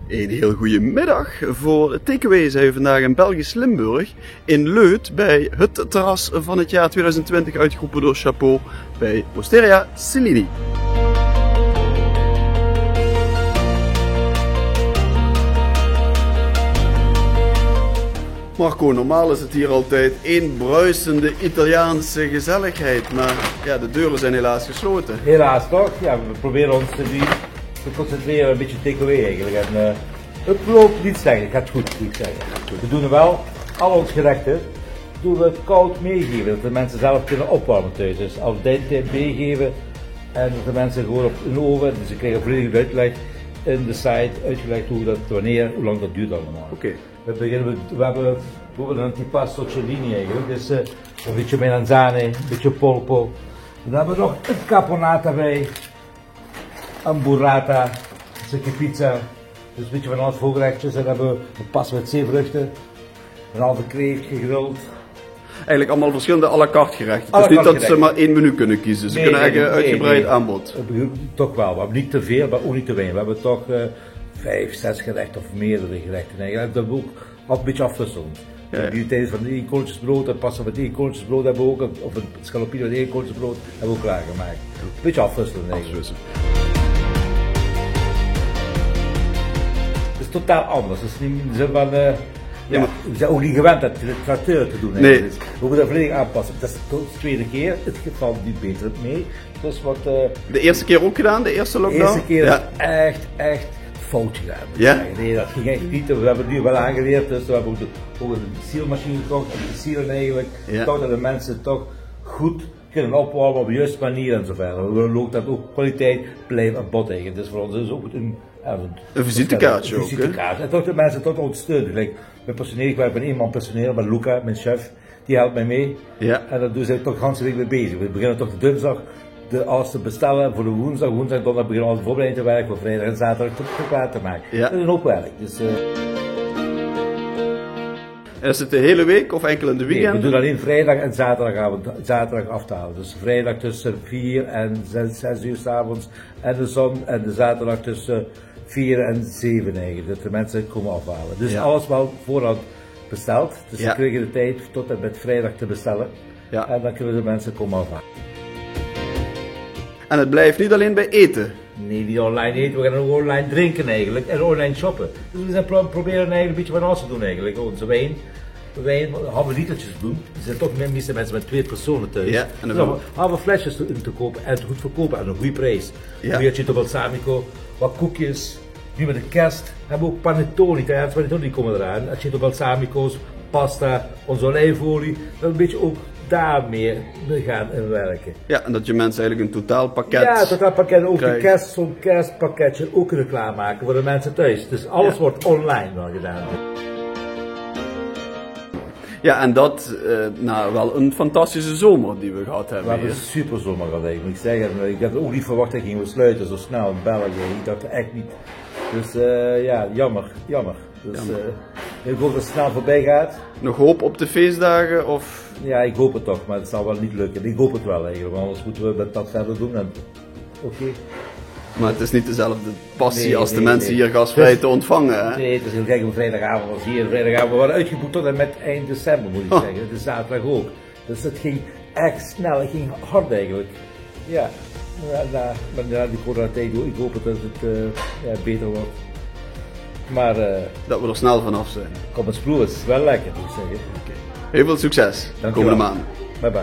Een heel goede middag. Voor Takeaway zijn we vandaag in Belgisch Limburg, in Leuth, bij het terras van het jaar 2020 uitgeroepen door Chapeau bij Osteria Cellini. Marco, normaal is het hier altijd één bruisende Italiaanse gezelligheid, maar ja, de deuren zijn helaas gesloten. Helaas toch? Ja, we proberen ons te concentreren een beetje takeaway eigenlijk. En het loopt niet slecht, het gaat goed, moet ik zeggen. We doen er wel, al ons gerechten, doen we koud meegeven, dat de mensen zelf kunnen opwarmen thuis. Dus al dente meegeven en dat de mensen gewoon op een oven, dus ze krijgen volledig uitleg in de site uitgelegd hoe dat, wanneer, hoe lang dat duurt allemaal. Oké. We hebben bijvoorbeeld een antipasto cellini eigenlijk, dus een beetje melanzane, een beetje polpo. Dan hebben we nog een caponata bij, een burrata, een stukje pizza, dus een beetje van alles voorgerechtjes. En dan hebben we een pas met zeevruchten, een halve kreeft gegrild. Eigenlijk allemaal verschillende à la carte gerechten. Het is niet dat ze maar één menu kunnen kiezen, ze kunnen eigenlijk een uitgebreid aanbod. Toch wel, we hebben niet te veel, maar ook niet te weinig. We hebben toch 5, 6 gerechten of meerdere gerechten eigenlijk. Dat hebben we ook altijd een beetje afwisselend. Ja. Die tijdens van 1 kooltjesbrood, en passen met 1 kooltjesbrood hebben we ook, of een scaloppino met 1 kooltjesbrood hebben we ook klaargemaakt. Een beetje afwisselend eigenlijk. Het is totaal anders. Het is niet in de zin van, ja, we zijn ook niet gewend dat de tracteur te doen. Nee. Dus we moeten dat volledig aanpassen. Dat is de tweede keer, het valt niet beter mee. Dus wat, de eerste keer ook gedaan, de eerste lockdown? De eerste keer is echt fout gedaan. Ja? Nee, dat ging echt niet. We hebben het nu wel aangeleerd, dus we hebben ook een sealmachine gekocht, om te sealen eigenlijk. Ja. Toch dat de mensen toch goed kunnen opwarmen op de juiste manier en zo verder. We loopt dat ook kwaliteit blijft aan bod eigenlijk. Dus voor ons is het ook een visitekaartje ook. Een visitekaartje. En toch de mensen tot ons steunen. Like, mijn personeel, ik werk met 1 man personeel, met Luca, mijn chef, die helpt mij mee. Ja. En dat doen ze toch de hele week mee bezig. We beginnen toch de dinsdag alles te bestellen voor de woensdag, donderdag beginnen we al de voorbereiding te werken, voor vrijdag en zaterdag te klaar te maken. Ja. Dat is een hoop werk. Dus, en is het de hele week of enkel in de weekend? Nee, we doen alleen vrijdag en zaterdag af te halen. Dus vrijdag tussen 4 en 6 uur 's avonds en de zaterdag tussen 4 en 7 eigenlijk, dat de mensen komen afhalen. Dus alles wel voorhand besteld, dus ze krijgen de tijd tot en met vrijdag te bestellen en dan kunnen de mensen komen afhalen. En het blijft niet alleen bij eten? Nee, niet online eten, we gaan ook online drinken eigenlijk en online shoppen. Dus we zijn proberen eigenlijk een beetje van alles te doen eigenlijk. Onze wijn, halve litertjes doen. Er zijn toch meeste mensen met 2 personen thuis. Ja, en dan halve flesjes te kopen en te goed verkopen aan een goede prijs. Ja. Goeie aceto balsamico, wat koekjes. Nu met de kerst hebben we ook panettoni, Italiaanse panettoni die komen eraan. Aceto balsamico's, pasta, onze olijfolie. Dat we een beetje ook daarmee gaan werken. Ja, en dat je mensen eigenlijk een totaalpakket. Ja, een totaalpakket, ook zo'n kerstpakketje ook kunnen klaarmaken voor de mensen thuis. Dus alles wordt online wel gedaan. Ja, en dat na wel een fantastische zomer die we gehad hebben. We hebben een super zomer gehad eigenlijk, moet ik zeggen. Ik had ook niet verwacht dat gingen we sluiten zo snel in België. Ik dacht echt niet. Dus ja, jammer. Dus ik hoop dat het snel voorbij gaat. Nog hoop op de feestdagen of? Ja, ik hoop het toch, maar het zal wel niet lukken. Ik hoop het wel eigenlijk, want anders moeten we met dat verder doen. Oké. Maar het is niet dezelfde passie als de mensen hier gasvrij te ontvangen, hè? Nee, het is heel gek. Vrijdagavond was hier. Vrijdagavond, we waren uitgeboekt tot en met eind december, moet ik zeggen. Het is zaterdag ook. Dus het ging echt snel, het ging hard eigenlijk. Ja, maar na die coronatijd, ik hoop dat het beter wordt. Maar dat we er snel vanaf zijn. Kom het vloer, het is wel lekker, moet ik zeggen. Heel veel succes de komende maanden. Bye bye.